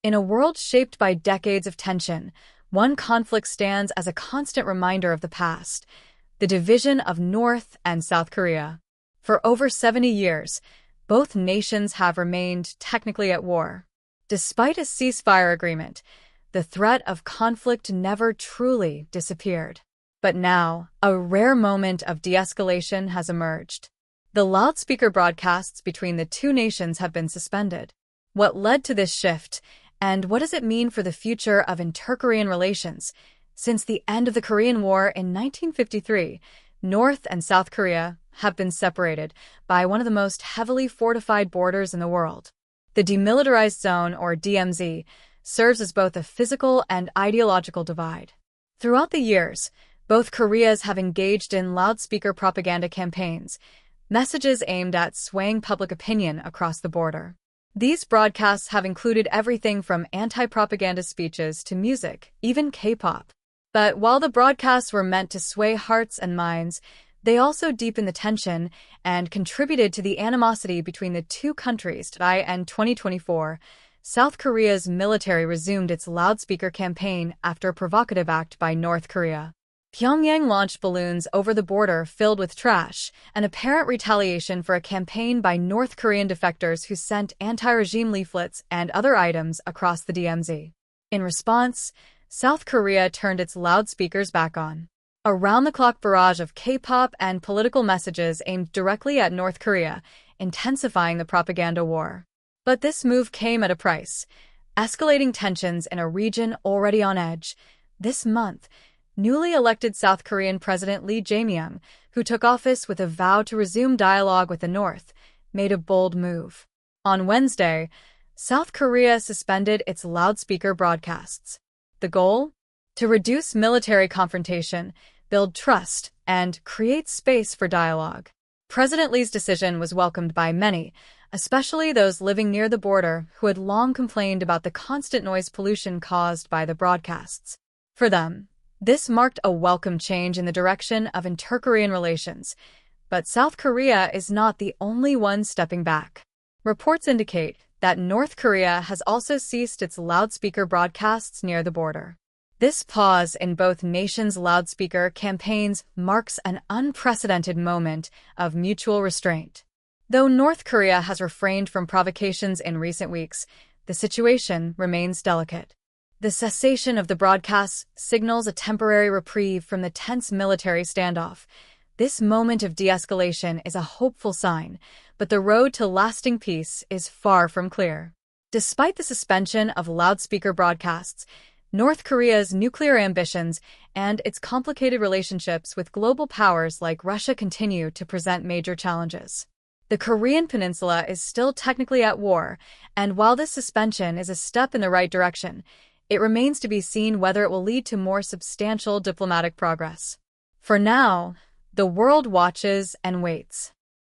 In a world shaped by decades of tension, one conflict stands as a constant reminder of the past: the division of North and South Korea. For over 70 years, both nations have remained technically at war. Despite a ceasefire agreement, the threat of conflict never truly disappeared. But now, a rare moment of de-escalation has emerged. The loudspeaker broadcasts between the two nations have been suspended. What led to this shift, and what does it mean for the future of inter-Korean relations? Since the end of the Korean War in 1953, North and South Korea have been separated by one of the most heavily fortified borders in the world. The Demilitarized Zone, or DMZ, serves as both a physical and ideological divide. Throughout the years, both Koreas have engaged in loudspeaker propaganda campaigns, messages aimed at swaying public opinion across the border. These broadcasts have included everything from anti-propaganda speeches to music, even K-pop. But while the broadcasts were meant to sway hearts and minds, they also deepened the tension and contributed to the animosity between the two countries. By end 2024, South Korea's military resumed its loudspeaker campaign after a provocative act by North Korea. Pyongyang launched balloons over the border filled with trash, an apparent retaliation for a campaign by North Korean defectors who sent anti-regime leaflets and other items across the DMZ. In response, South Korea turned its loudspeakers back on. A round-the-clock barrage of K-pop and political messages aimed directly at North Korea, intensifying the propaganda war. But this move came at a price, escalating tensions in a region already on edge. This month, newly elected South Korean President Lee Jae-myung, who took office with a vow to resume dialogue with the North, made a bold move. On Wednesday, South Korea suspended its loudspeaker broadcasts. The goal? To reduce military confrontation, build trust, and create space for dialogue. President Lee's decision was welcomed by many, especially those living near the border who had long complained about the constant noise pollution caused by the broadcasts. For them, this marked a welcome change in the direction of inter-Korean relations. But South Korea is not the only one stepping back. Reports indicate that North Korea has also ceased its loudspeaker broadcasts near the border. This pause in both nations' loudspeaker campaigns marks an unprecedented moment of mutual restraint. Though North Korea has refrained from provocations in recent weeks, the situation remains delicate. The cessation of the broadcasts signals a temporary reprieve from the tense military standoff. This moment of de-escalation is a hopeful sign, but the road to lasting peace is far from clear. Despite the suspension of loudspeaker broadcasts, North Korea's nuclear ambitions and its complicated relationships with global powers like Russia continue to present major challenges. The Korean peninsula is still technically at war, and while this suspension is a step in the right direction, it remains to be seen whether it will lead to more substantial diplomatic progress. For now, the world watches and waits.